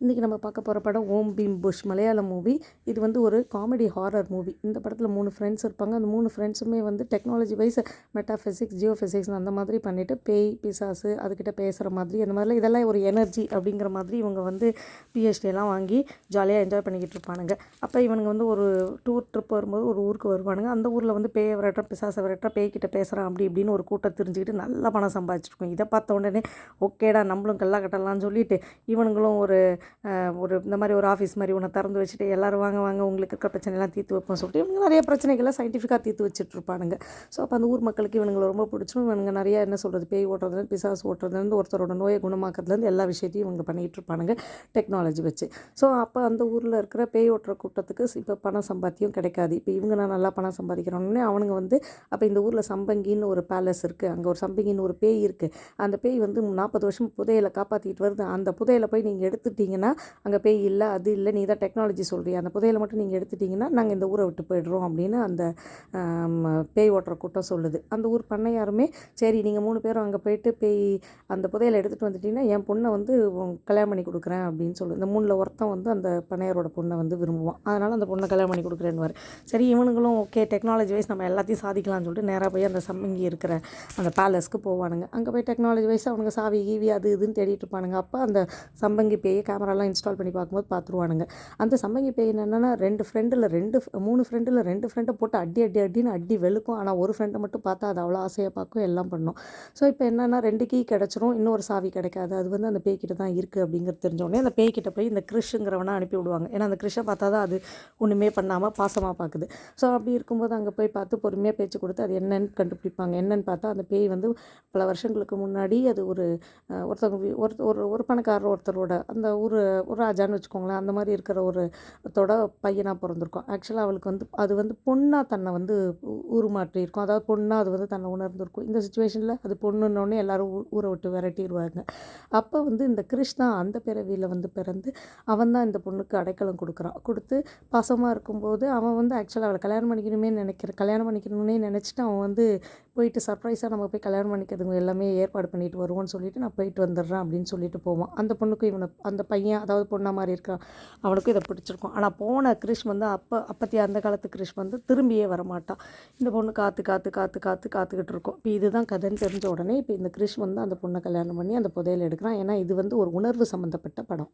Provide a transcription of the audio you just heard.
இன்றைக்கி நம்ம பார்க்க போகிற படம் ஓம் பீம் புஷ் மலையாள மூவி. இது வந்து ஒரு காமெடி ஹாரர் மூவி. இந்த படத்தில் 3 ஃப்ரெண்ட்ஸ் இருப்பாங்க. அந்த 3 ஃப்ரெண்ட்ஸுமே வந்து technology wise metaphysics, geophysics அந்த மாதிரி பண்ணிவிட்டு பேய் பிசாசு அதுக்கிட்ட பேசுகிற மாதிரி அந்த மாதிரிலாம் இதெல்லாம் ஒரு எனர்ஜி அப்படிங்கிற மாதிரி இவங்க வந்து பிஹெச்டியெல்லாம் வாங்கி ஜாலியாக என்ஜாய் பண்ணிக்கிட்டு இருப்பானுங்க. அப்போ இவனுங்க வந்து ஒரு டூர் ட்ரிப் வரும்போது ஒரு ஊருக்கு வருவானுங்க. அந்த ஊரில் வந்து பேயை விரட்டுற பிசாசை விரட்டுற பேய்கிட்ட பேசுகிறான் அப்படி இப்படின்னு ஒரு கூட்டம் தெரிஞ்சுக்கிட்டு நல்லா பணம் சம்பாதிச்சிருக்கும். இதை பார்த்த உடனே ஓகேடா நம்மளும் கல்லா கட்டலாம்னு சொல்லிட்டு இவனுங்களும் ஒரு இந்த மாதிரி ஒரு ஆஃபீஸ் மாதிரி ஒன்று திறந்து வச்சுட்டு எல்லோரும் வாங்க வாங்க உங்களுக்கு இருக்கிற பிரச்சனைலாம் தீர்த்து வைப்போம் சொல்லிட்டு இவங்க நிறைய பிரச்சனைகளை சயின்டிஃபிக்காக தீர்த்து வச்சுட்ருப்பானுங்க. ஸோ அப்போ அந்த ஊர் மக்களுக்கு இவங்களை ரொம்ப பிடிச்சிடும். இவனுங்க நிறையா என்ன சொல்கிறது பேய் ஓட்டுறதுலேருந்து பிசாசு ஓட்டுறதுலேருந்து ஒருத்தரோட நோயை குணமாக்கிறதுலேருந்து எல்லா விஷயத்தையும் இவங்க பண்ணிகிட்டு இருப்பானுங்க டெக்னாலஜி வச்சு. ஸோ அப்போ அந்த ஊரில் இருக்கிற பேய் ஓட்டுற கூட்டத்துக்கு இப்போ பணம் சம்பாத்தியம் கிடைக்காது. இப்போ இவங்க நான் நல்லா பணம் சம்பாதிக்கிறோன்னே அவனுங்க வந்து அப்போ இந்த ஊரில் சம்பங்கின்னு ஒரு பேலஸ் இருக்குது, அங்கே ஒரு சம்பங்கின்னு ஒரு பேய் இருக்குது. அந்த பேய் வந்து 40 வருஷம் புதையலை காப்பாற்றிட்டு வருது. அந்த புதையலை போய் நீங்கள் எடுத்துட்டிங்கன்னா அங்கே பேய் இல்லை அது இல்லை, நீ தான் டெக்னாலஜி சொல்கிறீ, அந்த புதையலை மட்டும் நீங்கள் எடுத்துட்டிங்கன்னா நாங்கள் இந்த ஊரை விட்டு போய்டுறோம் அப்படின்னு அந்த பேய் ஓட்டுற கூட்டம் சொல்லுது. அந்த ஊர் பண்ணையாருமே சரி நீங்கள் 3 பேரும் அங்கே போயிட்டு பேய் அந்த புதையலை எடுத்துகிட்டு வந்துட்டிங்கன்னா என் பொண்ணை வந்து கல்யாணம் பண்ணி கொடுக்குறேன் அப்படின்னு சொல்லு. இந்த 3ல் ஒருத்தன் வந்து அந்த பண்ணையாரோட பொண்ணை வந்து விரும்புவான். அதனால் அந்த பொண்ணை கல்யாணம் பண்ணி கொடுக்குறேன்னு. சரி இவனுங்களும் ஓகே டெக்னாலஜி வைஸ் நம்ம எல்லாத்தையும் சாதிக்கலாம்னு சொல்லிட்டு நேராக போய் அந்த சம்பங்கி இருக்கிற அந்த பேலஸ்க்கு போவானுங்க. அங்கே போய் டெக்னாலஜி வைஸ் அவனுங்க சாவி கீவி அது இதுன்னு தேடிட்டு இருப்பானுங்க. அப்போ அந்த சம்பங்கி பேயை கேமராலாம் இன்ஸ்டால் பண்ணி பார்க்கும்போது பார்த்துருவானுங்க. அந்த சம்பங்கி பேய் என்னென்னா 3 ஃப்ரெண்டில் 2 ஃப்ரெண்டை போட்டு அடின்னு அடி வெளுக்கும். ஆனால் ஒரு ஃப்ரெண்டை மட்டும் பார்த்தா அது அவ்வளோ ஆசையாக பார்க்கும், எல்லாம் பண்ணும். ஸோ இப்போ என்னென்னா 2 கீ கிடச்சிரும், இன்னொரு சாவி கிடைக்காது. அது வந்து அந்த பேய்கிட்ட தான் இருக்குது அப்படிங்கிறது தெரிஞ்சோடனே அந்த பேய்கிட்ட போய் இந்த கிறிஷுங்கிறவனை அனுப்பி விடுவாங்க. ஏன்னா அந்த கிறிஷை பார்த்தா தான் அது ஒன்றுமே பண்ணாமல் பாசமாக பார்க்குது. ஸோ அப்படி இருக்கும்போது அங்கே போய் பார்த்து பொறுமையாக பேச்சு கொடுத்து அது என்னன்னு கண்டுபிடிப்பாங்க. என்னன்னு பார்த்தா அந்த பேய் வந்து பல வருஷங்களுக்கு முன்னாடி அது ஒரு பணக்காரர் ஒருத்தரோட அந்த ஒரு ராஜான்னு வச்சுக்கோங்களேன், அந்த மாதிரி இருக்கிற ஒருத்தோட பையனாக பிறந்திருக்கும். ஆக்சுவலாக அவளுக்கு வந்து அது வந்து பொண்ணாக தன்னை வந்து உருமாற்றியிருக்கும். அதாவது பொண்ணாக அது வந்து தன்னை உணர்ந்திருக்கும். இந்த சுச்சுவேஷனில் அது பொண்ணுன்னொடனே எல்லோரும் ஊரை விட்டு விரட்டிடுவாங்க. அப்போ வந்து இந்த கிறிஷ் தான் அந்த பிறவியில் வந்து பிறந்து அவன் தான் இந்த பொண்ணுக்கு அடைக்கலம் கொடுத்து பாசமாக இருக்கும்போது அவன் வந்து ஆக்சுவலாக அவளை கல்யாணம் பண்ணிக்கணும்னே நினச்சிட்டு அவன் வந்து போயிட்டு சர்ப்ரைஸாக நம்ம போய் கல்யாணம் பண்ணிக்கிறதுங்க எல்லாமே ஏற்பாடு பண்ணிட்டு வருவோன்னு சொல்லிட்டு நான் போயிட்டு வந்துடுறேன் அப்படின்னு சொல்லிட்டு போவான். அந்த பொண்ணுக்கும் அந்த பையன் அதாவது பொண்ணா மாதிரி இருக்கான் அவனுக்கும் இதை பிடிச்சிருக்கும். ஆனால் போன கிறிஷ் வந்து அப்பத்தி அந்த காலத்து கிறிஷ் வந்து திரும்பியே வரமாட்டான். இந்த பொண்ணு காத்துக்கிட்டு இருக்கும். இப்போ இதுதான் கதைன்னு தெரிஞ்ச உடனே இப்போ இந்த கிறிஷ் வந்து அந்த பொண்ணை கல்யாணம் பண்ணி அந்த புதையல் எடுக்கிறான். ஏன்னா இது வந்து ஒரு உணர்வு சம்மந்தப்பட்ட படம்.